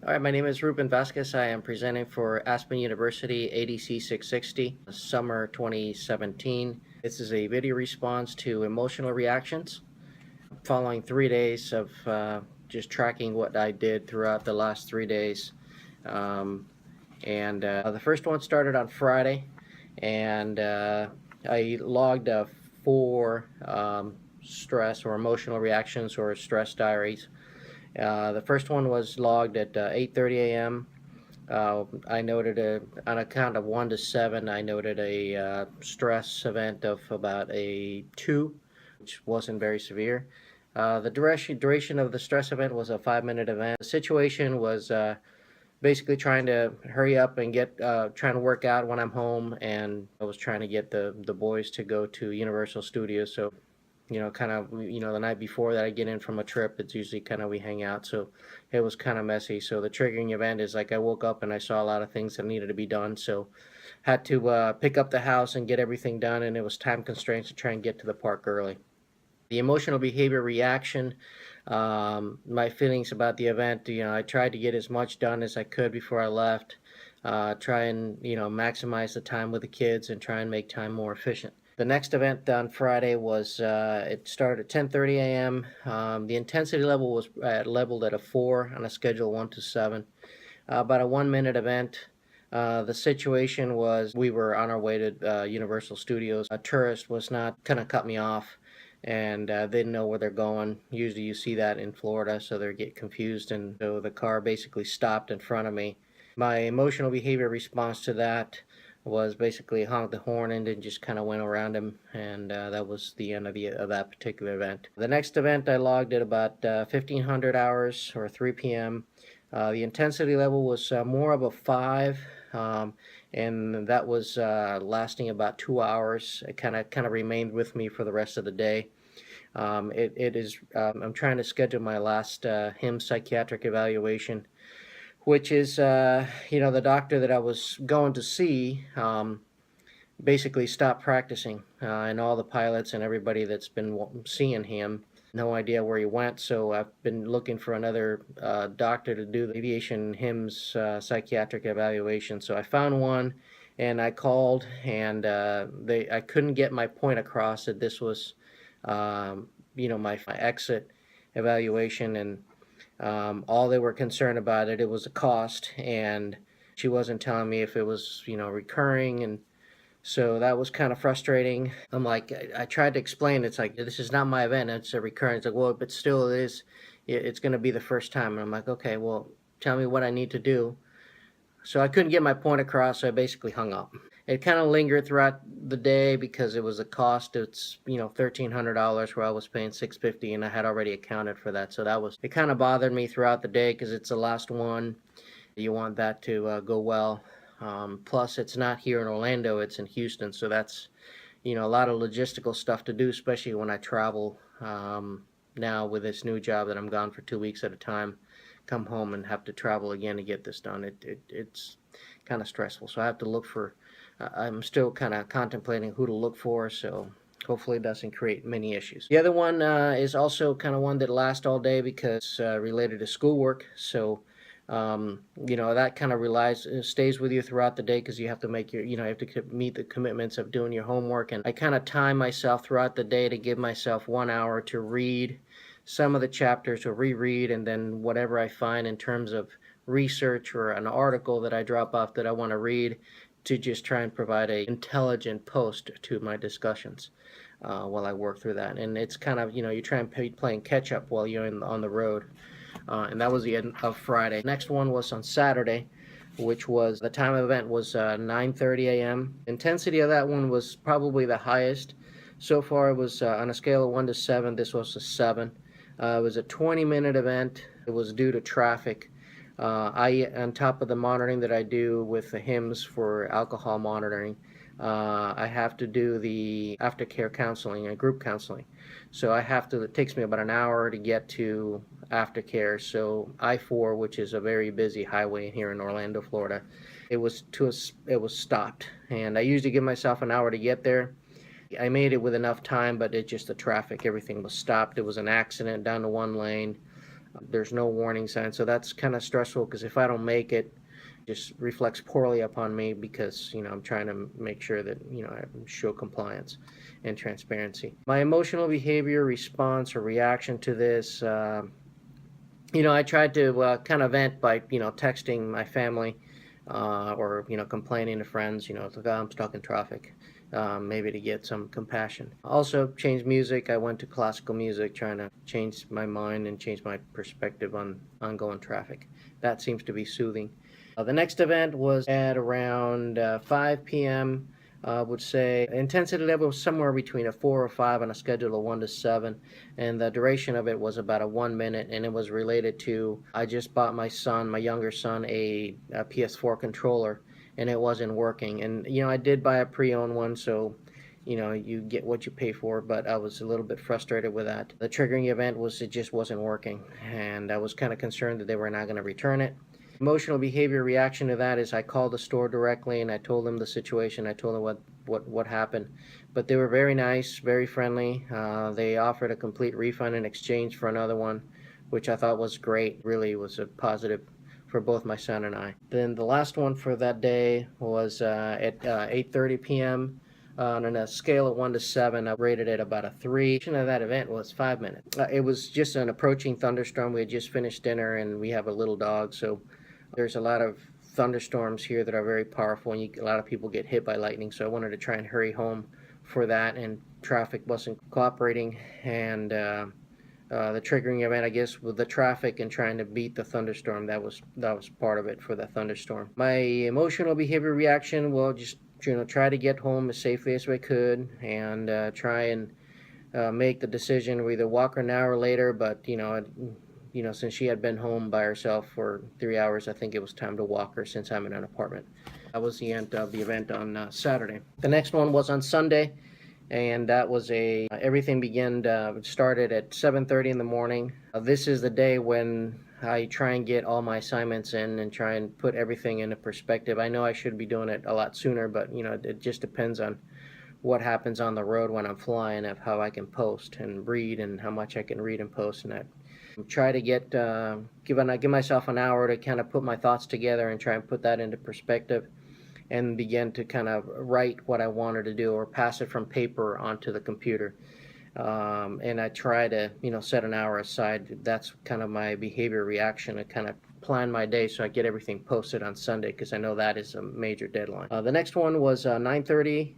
All right, my name is rvazquez. I am presenting for Aspen University ADC 660, summer 2017. This is a video response to emotional reactions following 3 days of just tracking what I did throughout the last 3 days. The first one started on Friday, and I logged 4 stress or emotional reactions or stress diaries. The first one was logged at 8:30 a.m. I noted on a count of 1 to 7, I noted a stress event of about a 2, which wasn't very severe. The duration of the stress event was a 5-minute event. The situation was basically trying to hurry up and trying to work out when I'm home, and I was trying to get the boys to go to Universal Studios. So the night before that I get in from a trip, it's usually we hang out, so it was kind of messy. So the triggering event is I woke up and I saw a lot of things that needed to be done, so had to pick up the house and get everything done, and it was time constraints to try and get to the park early. The emotional behavior reaction, my feelings about the event, I tried to get as much done as I could before I left, try and maximize the time with the kids and try and make time more efficient. The next event on Friday was, it started at 10:30 a.m. The intensity level was leveled at a 4 on a scale of 1 to 7. About a 1-minute event. The situation was we were on our way to Universal Studios. A tourist was not cut me off, and they didn't know where they're going. Usually you see that in Florida, so they get confused, and so the car basically stopped in front of me. My emotional behavior response to that was basically honked the horn and then just went around him, and that was the end of that particular event. The next event I logged at about 1500 hours or 3 p.m. The intensity level was more of a 5, and that was lasting about 2 hours. It kind of remained with me for the rest of the day. I'm trying to schedule my last HIMSS psychiatric evaluation, which is, the doctor that I was going to see basically stopped practicing, and all the pilots and everybody that's been seeing him, no idea where he went. So I've been looking for another doctor to do the aviation HIMSS psychiatric evaluation. So I found one, and I called, and I couldn't get my point across that this was, my exit evaluation, and all they were concerned about it was a cost, and she wasn't telling me if it was recurring, and so that was kind of frustrating. I'm like, I tried to explain, it's like, this is not my event, it's a recurrence. Like, well, but still it is, it's going to be the first time. And I'm like, okay, well, tell me what I need to do. So I couldn't get my point across, so I basically hung up. It kind of lingered throughout the day because it was a cost. It's $1,300 where I was paying $650, and I had already accounted for that. So it kind of bothered me throughout the day because it's the last one. You want that to go well. Plus, it's not here in Orlando; it's in Houston. So that's a lot of logistical stuff to do, especially when I travel now with this new job that I'm gone for 2 weeks at a time. Come home and have to travel again to get this done. It's kind of stressful. So I have to look for. I'm still kind of contemplating who to look for. So hopefully it doesn't create many issues. The other one is also one that lasts all day because related to schoolwork. So that kind of stays with you throughout the day because you have to make you have to meet the commitments of doing your homework. And I kind of time myself throughout the day to give myself 1 hour to read some of the chapters, or reread, and then whatever I find in terms of research or an article that I drop off that I want to read, to just try and provide a intelligent post to my discussions while I work through that. And it's you try and playing catch up while you're on the road. And that was the end of Friday. Next one was on Saturday, which was, the time of event was 9:30 a.m. Intensity of that one was probably the highest. So far it was on a scale of 1 to 7, this was a 7. It was a 20-minute event. It was due to traffic. On top of the monitoring that I do with the HIMSS for alcohol monitoring, I have to do the aftercare counseling and group counseling. So it takes me about an hour to get to aftercare. So I-4, which is a very busy highway here in Orlando, Florida, it was stopped. And I usually give myself an hour to get there. I made it with enough time, but the traffic, everything was stopped. It was an accident down to one lane. There's no warning sign, so that's kind of stressful because if I don't make it, just reflects poorly upon me because I'm trying to make sure that I show compliance and transparency. My emotional behavior response or reaction to this, I tried to kind of vent by texting my family, or complaining to friends. It's like, "Oh, I'm stuck in traffic," maybe to get some compassion. Also changed music. I went to classical music, trying to change my mind and change my perspective on ongoing traffic. That seems to be soothing. The next event was at around 5 p.m. I would say intensity level was somewhere between a 4 or 5 on a schedule of 1 to 7, and the duration of it was about a 1 minute, and it was related to I just bought my younger son, a PS4 controller, and it wasn't working. And I did buy a pre-owned one, so you get what you pay for, but I was a little bit frustrated with that. The triggering event was it just wasn't working, and I was kind of concerned that they were not going to return it. Emotional behavior reaction to that is I called the store directly and I told them the situation. I told them what happened, but they were very nice, very friendly. They offered a complete refund in exchange for another one, which I thought was great. Really was a positive for both my son and I. Then the last one for that day was at 8:30 p.m. On a scale of 1 to 7, I rated it about a 3. The of that event was 5 minutes. It was just an approaching thunderstorm. We had just finished dinner and we have a little dog, so there's a lot of thunderstorms here that are very powerful, and a lot of people get hit by lightning, so I wanted to try and hurry home for that, and traffic wasn't cooperating, and the triggering event, I guess, with the traffic and trying to beat the thunderstorm, that was part of it for the thunderstorm. My emotional behavior reaction, well, just try to get home as safely as I could, and try and make the decision to either walk her an hour later, but since she had been home by herself for 3 hours, I think it was time to walk her since I'm in an apartment. That was the end of the event on Saturday. The next one was on Sunday, and that was everything started at 7:30 in the morning. This is the day when I try and get all my assignments in and try and put everything into perspective. I know I should be doing it a lot sooner, but it just depends on what happens on the road when I'm flying, of how I can post and read and how much I can read and post, and that try to give myself an hour to kind of put my thoughts together and try and put that into perspective and begin to kind of write what I wanted to do or pass it from paper onto the computer. And I try to set an hour aside. That's kind of my behavior reaction to kind of plan my day so I get everything posted on Sunday, because I know that is a major deadline. The next one was 9:30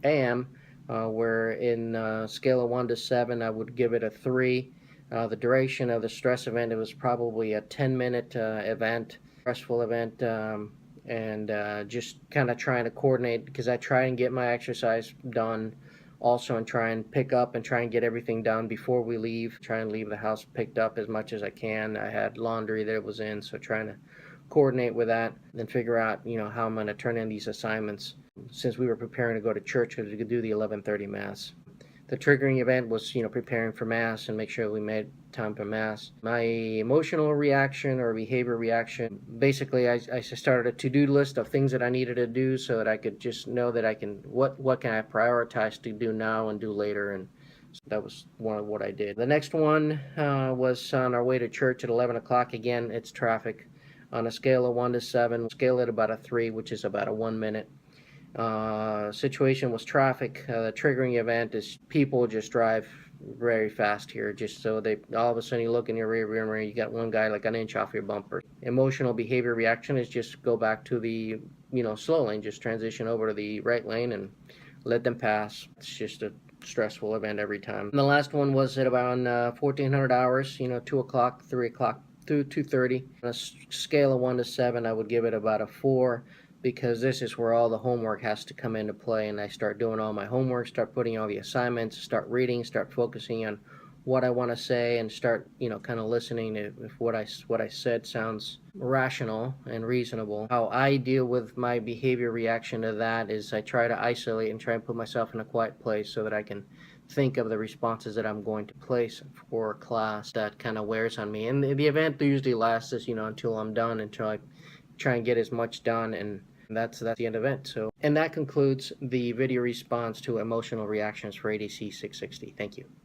a.m. Where in scale of 1 to 7, I would give it a 3. The duration of the stress event, it was probably a 10-minute event, stressful event, and just kind of trying to coordinate, because I try and get my exercise done also, and try and pick up and try and get everything done before we leave. Try and leave the house picked up as much as I can. I had laundry that it was in, so trying to coordinate with that, then figure out how I'm going to turn in these assignments, since we were preparing to go to church because we could do the 11:30 mass. The triggering event was preparing for mass and make sure we made time for mass. My emotional reaction or behavior reaction, basically I started a to-do list of things that I needed to do so that I could just know that I can what can I prioritize to do now and do later, and so that was one of what I did. The next one was on our way to church at 11 o'clock. Again, it's traffic. On a scale of 1 to 7, scale at about a 3, which is about a 1 minute. Situation was traffic. The triggering event is people just drive very fast here, just so they all of a sudden you look in your rear mirror, you got one guy like an inch off your bumper. Emotional behavior reaction is just go back to the slow lane, just transition over to the right lane and let them pass. It's just a stressful event every time. And the last one was at about 1400 hours, 2 o'clock, 3 o'clock through 2:30. On a scale of 1 to 7, I would give it about a 4, because this is where all the homework has to come into play, and I start doing all my homework, start putting all the assignments, start reading, start focusing on what I want to say, and start kind of listening if what I said sounds rational and reasonable. How I deal with my behavior reaction to that is I try to isolate and try and put myself in a quiet place so that I can think of the responses that I'm going to place for class that kind of wears on me. And the event usually lasts until I'm done, until I try and get as much done, and that's the end of the event. And that concludes the video response to emotional reactions for ADC 660. Thank you.